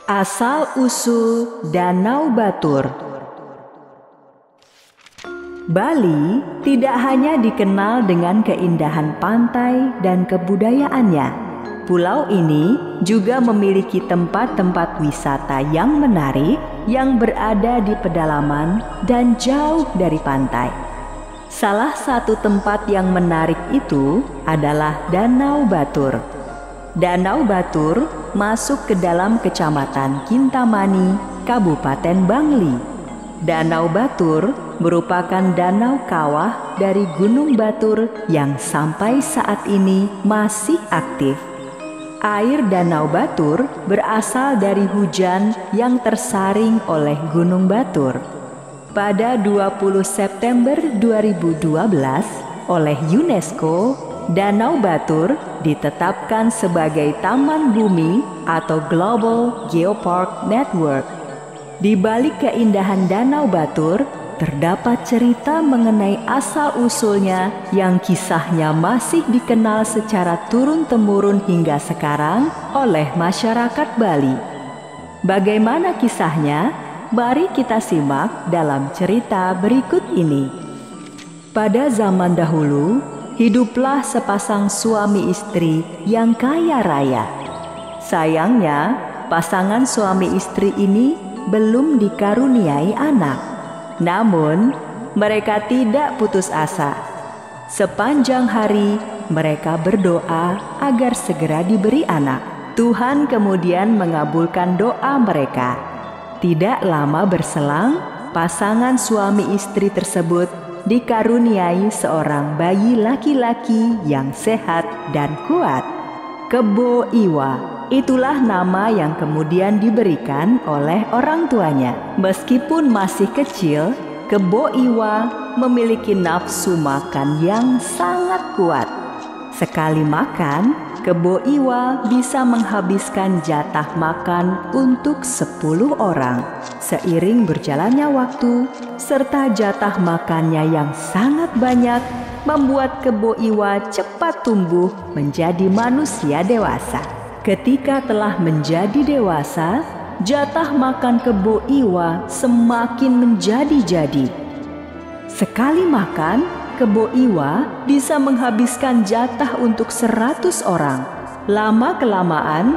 Asal-usul Danau Batur. Bali tidak hanya dikenal dengan keindahan pantai dan kebudayaannya. Pulau ini juga memiliki tempat-tempat wisata yang menarik yang berada di pedalaman dan jauh dari pantai. Salah satu tempat yang menarik itu adalah Danau Batur. Danau Batur masuk ke dalam Kecamatan Kintamani, Kabupaten Bangli. Danau Batur merupakan danau kawah dari Gunung Batur yang sampai saat ini masih aktif. Air Danau Batur berasal dari hujan yang tersaring oleh Gunung Batur. Pada 20 September 2012 oleh UNESCO, Danau Batur ditetapkan sebagai Taman Bumi atau Global Geopark Network. Di balik keindahan Danau Batur, terdapat cerita mengenai asal-usulnya yang kisahnya masih dikenal secara turun-temurun hingga sekarang oleh masyarakat Bali. Bagaimana kisahnya? Mari kita simak dalam cerita berikut ini. Pada zaman dahulu, hiduplah sepasang suami istri yang kaya raya. Sayangnya, pasangan suami istri ini belum dikaruniai anak. Namun, mereka tidak putus asa. Sepanjang hari, mereka berdoa agar segera diberi anak. Tuhan kemudian mengabulkan doa mereka. Tidak lama berselang, pasangan suami istri tersebut dikaruniai seorang bayi laki-laki yang sehat dan kuat. Kebo Iwa, itulah nama yang kemudian diberikan oleh orang tuanya. Meskipun masih kecil, Kebo Iwa memiliki nafsu makan yang sangat kuat. Sekali makan, Kebo Iwa bisa menghabiskan jatah makan untuk 10 orang. Seiring berjalannya waktu, serta jatah makannya yang sangat banyak, membuat Kebo Iwa cepat tumbuh menjadi manusia dewasa. Ketika telah menjadi dewasa, jatah makan Kebo Iwa semakin menjadi-jadi. Sekali makan, Kebo Iwa bisa menghabiskan jatah untuk 100 orang. Lama-kelamaan,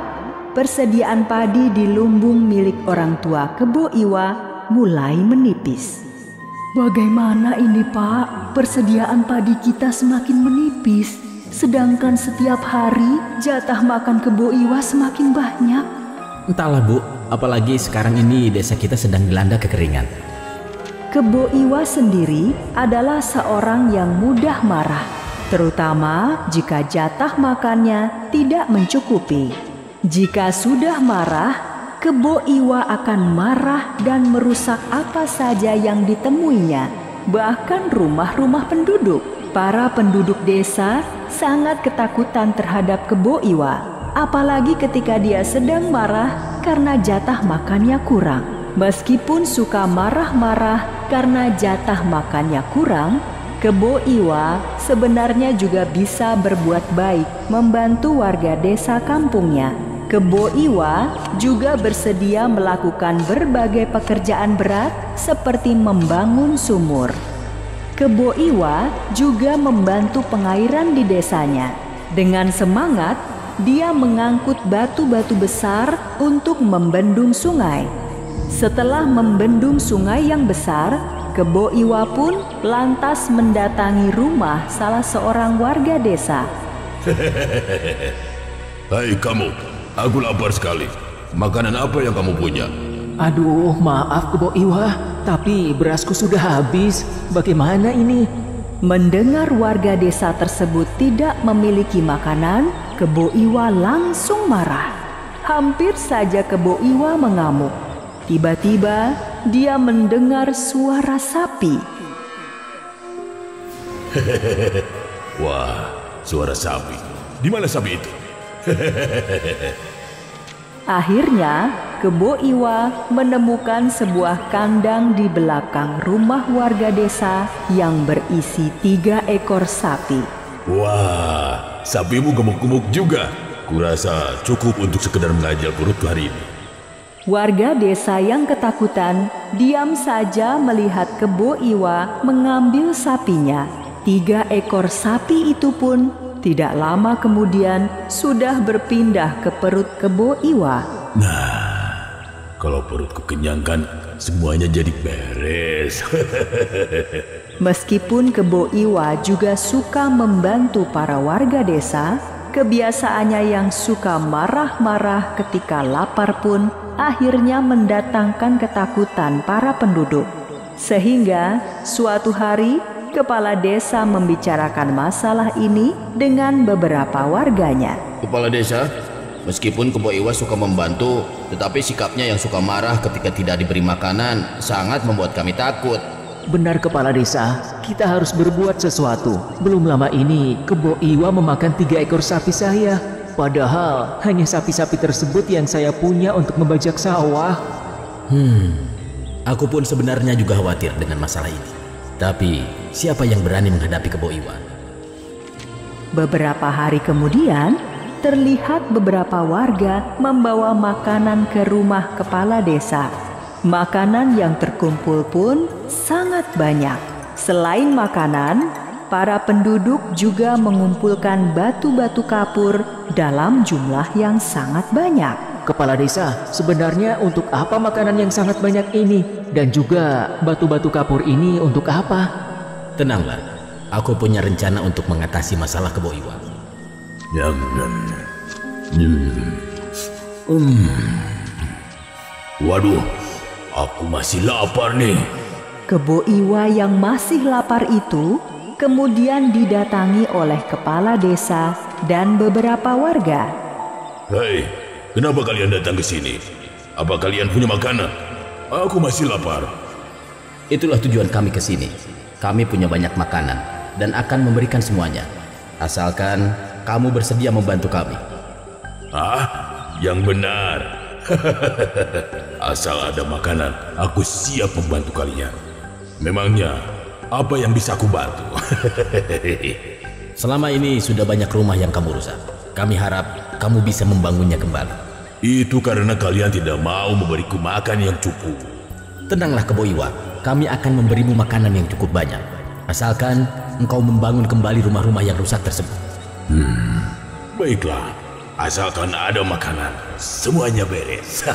persediaan padi di lumbung milik orang tua Kebo Iwa mulai menipis. Bagaimana ini, Pak? Persediaan padi kita semakin menipis, sedangkan setiap hari jatah makan Kebo Iwa semakin banyak. Entahlah, Bu, apalagi sekarang ini desa kita sedang dilanda kekeringan. Kebo Iwa sendiri adalah seorang yang mudah marah, terutama jika jatah makannya tidak mencukupi. Jika sudah marah, Kebo Iwa akan marah dan merusak apa saja yang ditemuinya, bahkan rumah-rumah penduduk. Para penduduk desa sangat ketakutan terhadap Kebo Iwa, apalagi ketika dia sedang marah karena jatah makannya kurang. Meskipun suka marah-marah karena jatah makannya kurang, Kebo Iwa sebenarnya juga bisa berbuat baik membantu warga desa kampungnya. Kebo Iwa juga bersedia melakukan berbagai pekerjaan berat seperti membangun sumur. Kebo Iwa juga membantu pengairan di desanya. Dengan semangat, dia mengangkut batu-batu besar untuk membendung sungai. Setelah membendung sungai yang besar, Kebo Iwa pun lantas mendatangi rumah salah seorang warga desa. Hai kamu, aku lapar sekali. Makanan apa yang kamu punya? Aduh, maaf Kebo Iwa, tapi berasku sudah habis. Bagaimana ini? Mendengar warga desa tersebut tidak memiliki makanan, Kebo Iwa langsung marah. Hampir saja Kebo Iwa mengamuk. Tiba-tiba dia mendengar suara sapi. Wah, suara sapi. Di mana sapi itu? Akhirnya, Kebo Iwa menemukan sebuah kandang di belakang rumah warga desa yang berisi 3 ekor sapi. Wah, sapimu gemuk-gemuk juga. Kurasa cukup untuk sekedar mengajal perutku hari ini. Warga desa yang ketakutan diam saja melihat Kebo Iwa mengambil sapinya. 3 ekor sapi itu pun tidak lama kemudian sudah berpindah ke perut Kebo Iwa. Nah, kalau perutku kenyang kan semuanya jadi beres. Meskipun Kebo Iwa juga suka membantu para warga desa, kebiasaannya yang suka marah-marah ketika lapar pun akhirnya mendatangkan ketakutan para penduduk. Sehingga suatu hari kepala desa membicarakan masalah ini dengan beberapa warganya. Kepala desa, meskipun Kebo Iwa suka membantu, tetapi sikapnya yang suka marah ketika tidak diberi makanan sangat membuat kami takut. Benar kepala desa, kita harus berbuat sesuatu. Belum lama ini Kebo Iwa memakan 3 ekor sapi saya. Padahal hanya sapi-sapi tersebut yang saya punya untuk membajak sawah. Aku pun sebenarnya juga khawatir dengan masalah ini. Tapi siapa yang berani menghadapi Kebo Iwa? Beberapa hari kemudian, terlihat beberapa warga membawa makanan ke rumah kepala desa. Makanan yang terkumpul pun sangat banyak. Selain makanan, para penduduk juga mengumpulkan batu-batu kapur dalam jumlah yang sangat banyak. Kepala desa, sebenarnya untuk apa makanan yang sangat banyak ini? Dan juga batu-batu kapur ini untuk apa? Tenanglah, aku punya rencana untuk mengatasi masalah Kebo Iwa. Waduh, aku masih lapar nih. Kebo Iwa yang masih lapar itu kemudian didatangi oleh kepala desa dan beberapa warga. Hei, kenapa kalian datang ke sini? Apa kalian punya makanan? Aku masih lapar. Itulah tujuan kami ke sini. Kami punya banyak makanan dan akan memberikan semuanya. Asalkan kamu bersedia membantu kami. Yang benar. Asal ada makanan, aku siap membantu kalian. Memangnya apa yang bisa aku bantu? Selama ini sudah banyak rumah yang kamu rusak. Kami harap kamu bisa membangunnya kembali. Itu karena kalian tidak mau memberiku makan yang cukup. Tenanglah Kebo Iwa, kami akan memberimu makanan yang cukup banyak. Asalkan engkau membangun kembali rumah-rumah yang rusak tersebut. Baiklah, asalkan ada makanan, semuanya beres.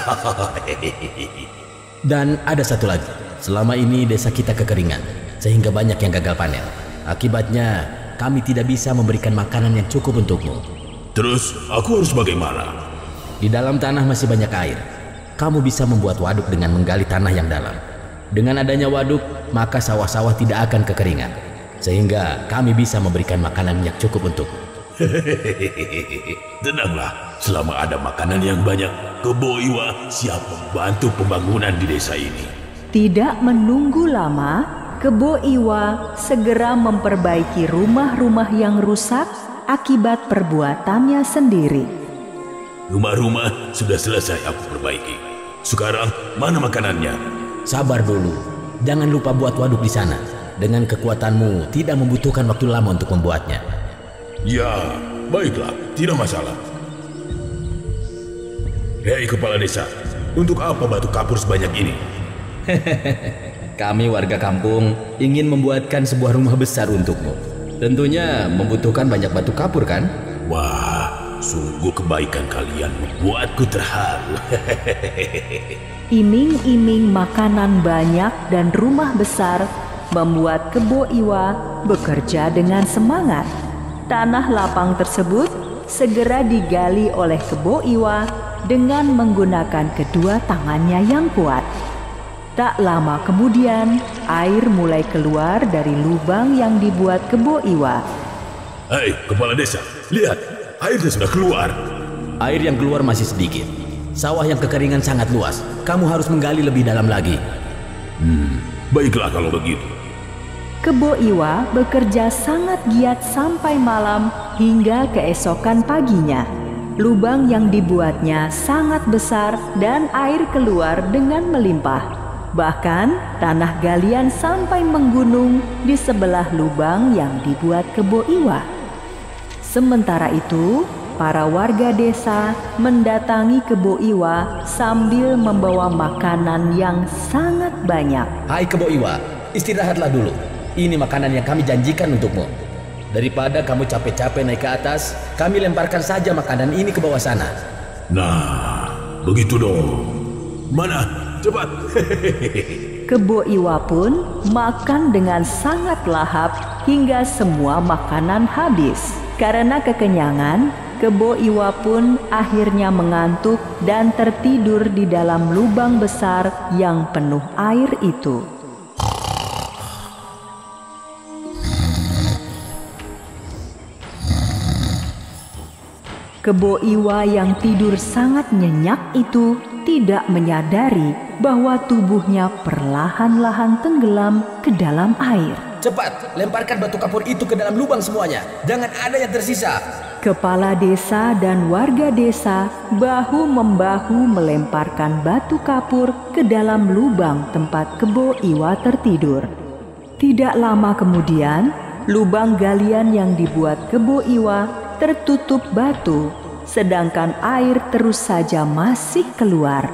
Dan ada satu lagi, selama ini desa kita kekeringan, sehingga banyak yang gagal panen. Akibatnya, kami tidak bisa memberikan makanan yang cukup untukmu. Terus, aku harus bagaimana? Di dalam tanah masih banyak air. Kamu bisa membuat waduk dengan menggali tanah yang dalam. Dengan adanya waduk, maka sawah-sawah tidak akan kekeringan. Sehingga kami bisa memberikan makanan yang cukup untukmu. Tenanglah, selama ada makanan yang banyak, Kebo Iwa siap membantu pembangunan di desa ini. Tidak menunggu lama, Kebo Iwa segera memperbaiki rumah-rumah yang rusak akibat perbuatannya sendiri. Rumah-rumah sudah selesai aku perbaiki. Sekarang mana makanannya? Sabar dulu, jangan lupa buat waduk di sana. Dengan kekuatanmu tidak membutuhkan waktu lama untuk membuatnya. Ya, baiklah, tidak masalah. Hei kepala desa, untuk apa batu kapur sebanyak ini? Kami warga kampung ingin membuatkan sebuah rumah besar untukmu. Tentunya membutuhkan banyak batu kapur kan? Wah, sungguh kebaikan kalian membuatku terharu. Iming-iming makanan banyak dan rumah besar membuat Kebo Iwa bekerja dengan semangat. Tanah lapang tersebut segera digali oleh Kebo Iwa dengan menggunakan kedua tangannya yang kuat. Tak lama kemudian, air mulai keluar dari lubang yang dibuat Kebo Iwa. Hei, kepala desa, lihat, airnya sudah keluar. Air yang keluar masih sedikit. Sawah yang kekeringan sangat luas. Kamu harus menggali lebih dalam lagi. Baiklah kalau begitu. Kebo Iwa bekerja sangat giat sampai malam hingga keesokan paginya. Lubang yang dibuatnya sangat besar dan air keluar dengan melimpah. Bahkan tanah galian sampai menggunung di sebelah lubang yang dibuat Kebo Iwa. Sementara itu, para warga desa mendatangi Kebo Iwa sambil membawa makanan yang sangat banyak. Hai Kebo Iwa, istirahatlah dulu. Ini makanan yang kami janjikan untukmu. Daripada kamu capek-capek naik ke atas, kami lemparkan saja makanan ini ke bawah sana. Nah, begitu dong. Mana? Cepat. Kebo Iwa pun makan dengan sangat lahap hingga semua makanan habis. Karena kekenyangan, Kebo Iwa pun akhirnya mengantuk dan tertidur di dalam lubang besar yang penuh air itu. Kebo Iwa yang tidur sangat nyenyak itu tidak menyadari bahwa tubuhnya perlahan-lahan tenggelam ke dalam air. Cepat, lemparkan batu kapur itu ke dalam lubang semuanya. Jangan ada yang tersisa. Kepala desa dan warga desa bahu-membahu melemparkan batu kapur ke dalam lubang tempat Kebo Iwa tertidur. Tidak lama kemudian, lubang galian yang dibuat Kebo Iwa tertutup batu, sedangkan air terus saja masih keluar.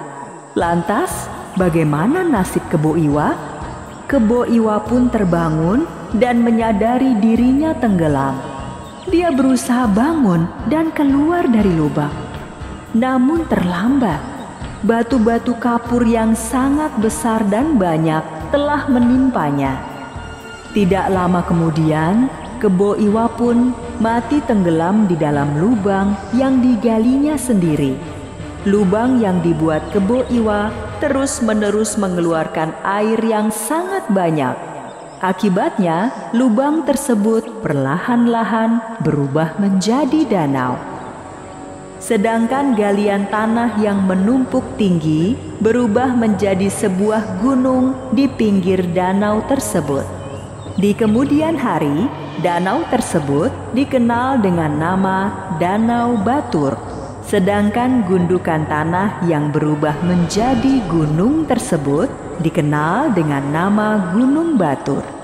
Lantas, bagaimana nasib Kebo Iwa? Kebo Iwa pun terbangun dan menyadari dirinya tenggelam. Dia berusaha bangun dan keluar dari lubang. Namun terlambat. Batu-batu kapur yang sangat besar dan banyak telah menimpanya. Tidak lama kemudian, Kebo Iwa pun mati tenggelam di dalam lubang yang digalinya sendiri. Lubang yang dibuat Kebo Iwa terus-menerus mengeluarkan air yang sangat banyak. Akibatnya, lubang tersebut perlahan-lahan berubah menjadi danau. Sedangkan galian tanah yang menumpuk tinggi berubah menjadi sebuah gunung di pinggir danau tersebut. Di kemudian hari, danau tersebut dikenal dengan nama Danau Batur. Sedangkan gundukan tanah yang berubah menjadi gunung tersebut dikenal dengan nama Gunung Batur.